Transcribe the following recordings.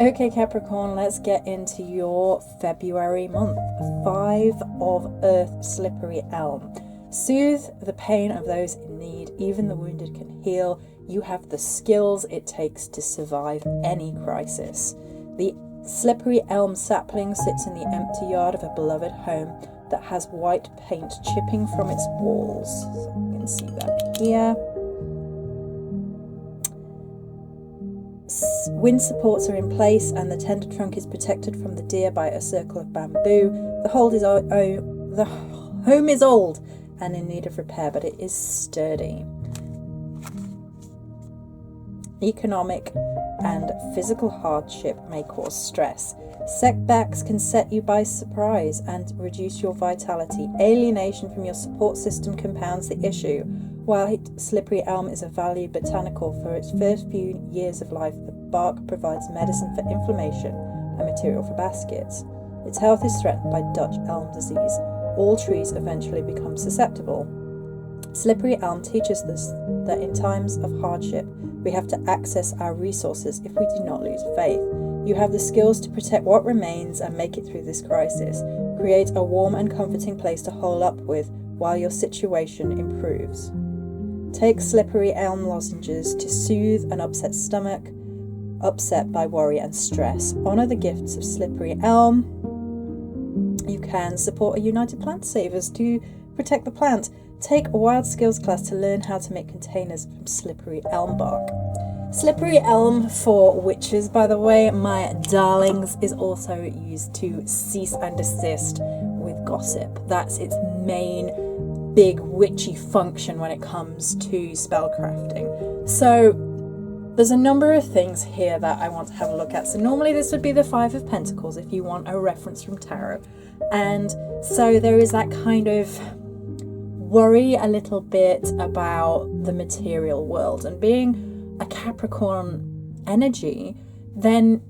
Okay, Capricorn, let's get into your February month. 5 of Earth, Slippery Elm. Soothe the pain of those in need. Even the wounded can heal. You have the skills it takes to survive any crisis. The Slippery Elm sapling sits in the empty yard of a beloved home that has white paint chipping from its walls. So you can see that here. Wind supports are in place and the tender trunk is protected from the deer by a circle of bamboo. The home is old and in need of repair, but it is sturdy. Economic and physical hardship may cause stress. Setbacks can set you by surprise and reduce your vitality. Alienation from your support system compounds the issue. White slippery elm is a valued botanical. For its first few years of life, the bark provides medicine for inflammation and material for baskets. Its health is threatened by Dutch elm disease. All trees eventually become susceptible. Slippery elm teaches us that in times of hardship, we have to access our resources if we do not lose faith. You have the skills to protect what remains and make it through this crisis. Create a warm and comforting place to hole up with while your situation improves. Take slippery elm lozenges to soothe an upset stomach, upset by worry and stress. Honour the gifts of slippery elm. You can support a United Plant Savers to protect the plant. Take a wild skills class to learn how to make containers from slippery elm bark. Slippery elm for witches, by the way, my darlings, is also used to cease and desist with gossip. That's its main big witchy function when it comes to spellcrafting. So there's a number of things here that I want to have a look at. So normally this would be the 5 of Pentacles if you want a reference from tarot. And so there is that kind of worry a little bit about the material world, and being a Capricorn energy, then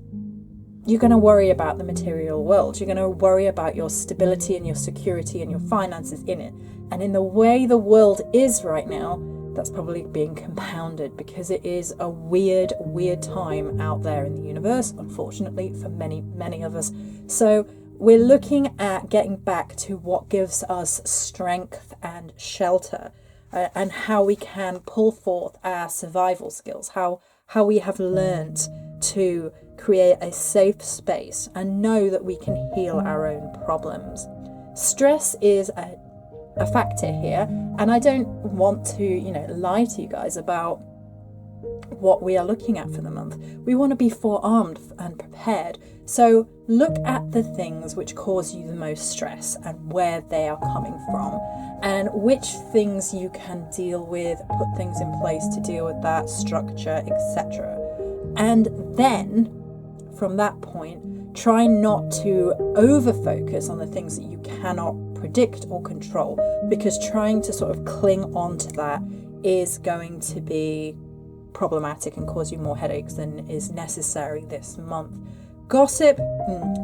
you're going to worry about the material world. You're going to worry about your stability and your security and your finances in it. And in the way the world is right now, that's probably being compounded because it is a weird time out there in the universe, unfortunately, for many of us. So we're looking at getting back to what gives us strength and shelter, and how we can pull forth our survival skills, how we have learnt to create a safe space and know that we can heal our own problems. Stress is a factor here, and I don't want to, lie to you guys about what we are looking at for the month. We want to be forearmed and prepared. So look at the things which cause you the most stress and where they are coming from, and which things you can deal with, put things in place to deal with that, structure, etc. And then from that point, try not to over focus on the things that you cannot predict or control, because trying to sort of cling on to that is going to be problematic and cause you more headaches than is necessary this month. Gossip,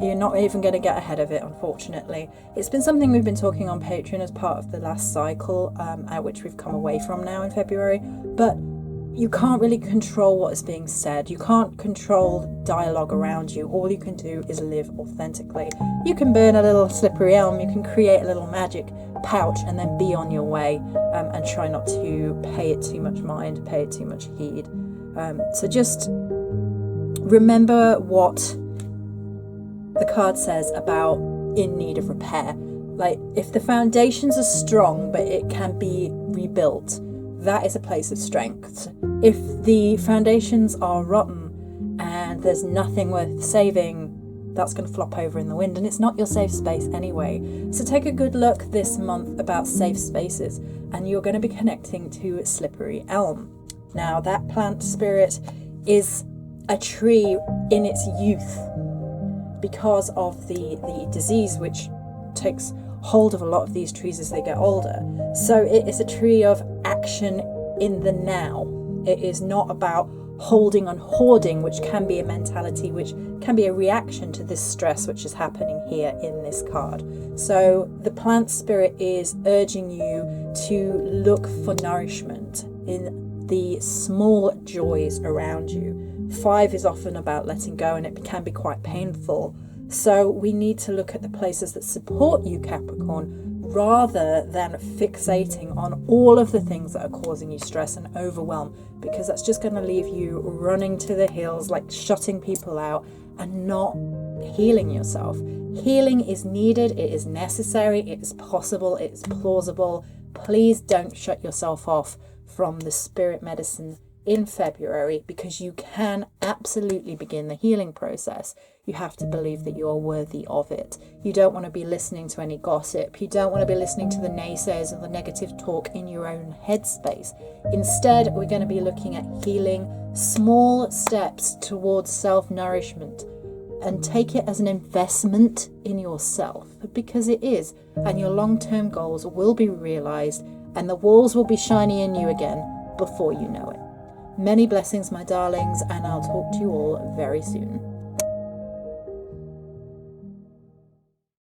you're not even going to get ahead of it, unfortunately. It's been something we've been talking on Patreon as part of the last cycle, at which we've come away from now in February, but you can't really control what is being said. You can't control dialogue around you. All you can do is live authentically. You can burn a little slippery elm, you can create a little magic pouch and then be on your way, and try not to pay it too much mind, pay it too much heed. So just remember what the card says about in need of repair. Like, if the foundations are strong but it can be rebuilt, that is a place of strength. If the foundations are rotten and there's nothing worth saving, that's going to flop over in the wind, and it's not your safe space anyway. So take a good look this month about safe spaces, and you're going to be connecting to slippery elm. Now, that plant spirit is a tree in its youth because of the disease which takes hold of a lot of these trees as they get older. So it is a tree of action in the now. It is not about holding and hoarding, which can be a mentality, which can be a reaction to this stress which is happening here in this card. So the plant spirit is urging you to look for nourishment in the small joys around you. 5 is often about letting go, and it can be quite painful. So we need to look at the places that support you, Capricorn, rather than fixating on all of the things that are causing you stress and overwhelm, because that's just going to leave you running to the hills, like shutting people out and not healing yourself. Healing is needed, it is necessary, it is possible, it is plausible. Please don't shut yourself off from the spirit medicine in February, because you can absolutely begin the healing process. You have to believe that you are worthy of it. You don't want to be listening to any gossip. You don't want to be listening to the naysayers and the negative talk in your own headspace. Instead, we're going to be looking at healing, small steps towards self-nourishment, and take it as an investment in yourself, because it is, and your long-term goals will be realized, and the walls will be shiny in you again before you know it. Many blessings, my darlings, and I'll talk to you all very soon.